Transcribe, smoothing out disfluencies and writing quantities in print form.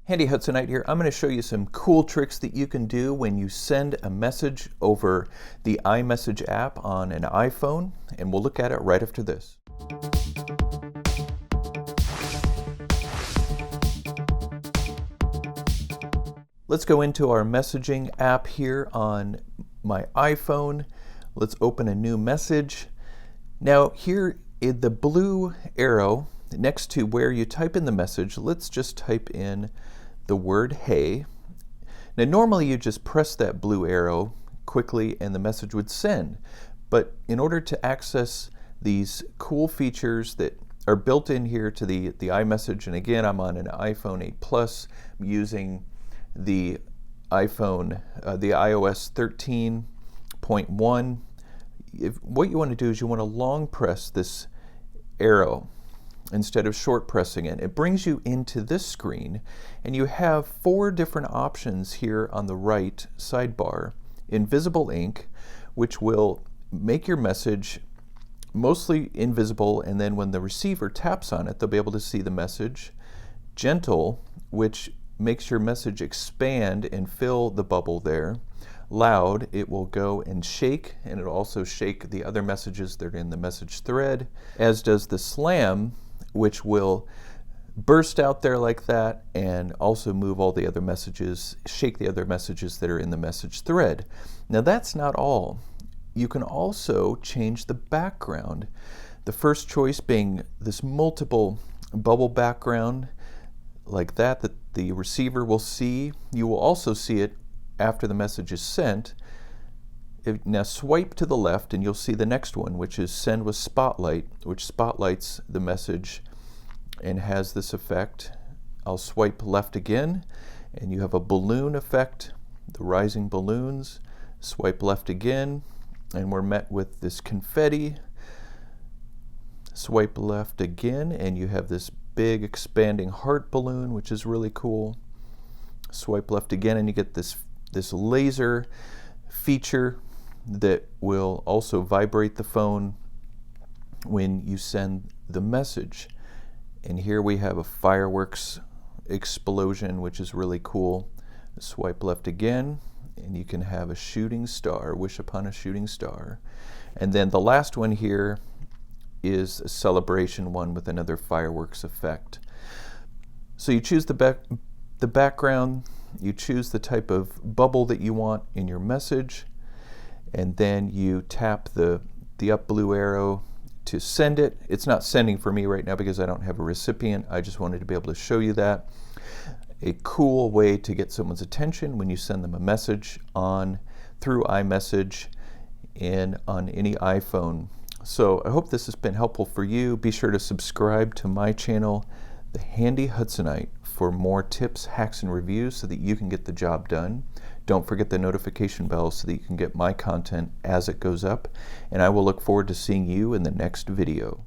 Handy Hudsonite here. I'm going to show you some cool tricks that you can do when you send a message over the iMessage app on an iPhone, and we'll look at it right after this. Let's go into our messaging app here on my iPhone. Let's open a new message. Now here in the blue arrow next to where you type in the message, let's just type in the word hey. Now normally you just press that blue arrow quickly and the message would send, but in order to access these cool features that are built in here to the iMessage, and again I'm on an iPhone 8 Plus using the iPhone, the iOS 13.1. What you want to do is you want to long press this arrow instead of short pressing it. It brings you into this screen, and you have 4 different options here on the right sidebar. Invisible ink, which will make your message mostly invisible, and then when the receiver taps on it, they'll be able to see the message. Gentle, which makes your message expand and fill the bubble there. Loud, it will go and shake, and it'll also shake the other messages that are in the message thread, as does the slam, which will burst out there like that and also move all the other messages, shake the other messages that are in the message thread. Now that's not all. You can also change the background. The first choice being this multiple bubble background like that the receiver will see. You will also see it after the message is sent. Now swipe to the left and you'll see the next one, which is Send with Spotlight, which spotlights the message and has this effect. I'll swipe left again and you have a balloon effect, the rising balloons. Swipe left again and we're met with this confetti. Swipe left again and you have this big expanding heart balloon, which is really cool. Swipe left again and you get this laser feature that will also vibrate the phone when you send the message. And here we have a fireworks explosion, which is really cool. Swipe left again and you can have a shooting star, wish upon a shooting star. And then the last one here is a celebration one with another fireworks effect. So you choose the background, you choose the type of bubble that you want in your message, and then you tap the up blue arrow to send it. It's not sending for me right now because I don't have a recipient. I just wanted to be able to show you that. A cool way to get someone's attention when you send them a message through iMessage and on any iPhone. So I hope this has been helpful for you. Be sure to subscribe to my channel, the Handy Hudsonite, for more tips, hacks, and reviews so that you can get the job done. Don't forget the notification bell so that you can get my content as it goes up. And I will look forward to seeing you in the next video.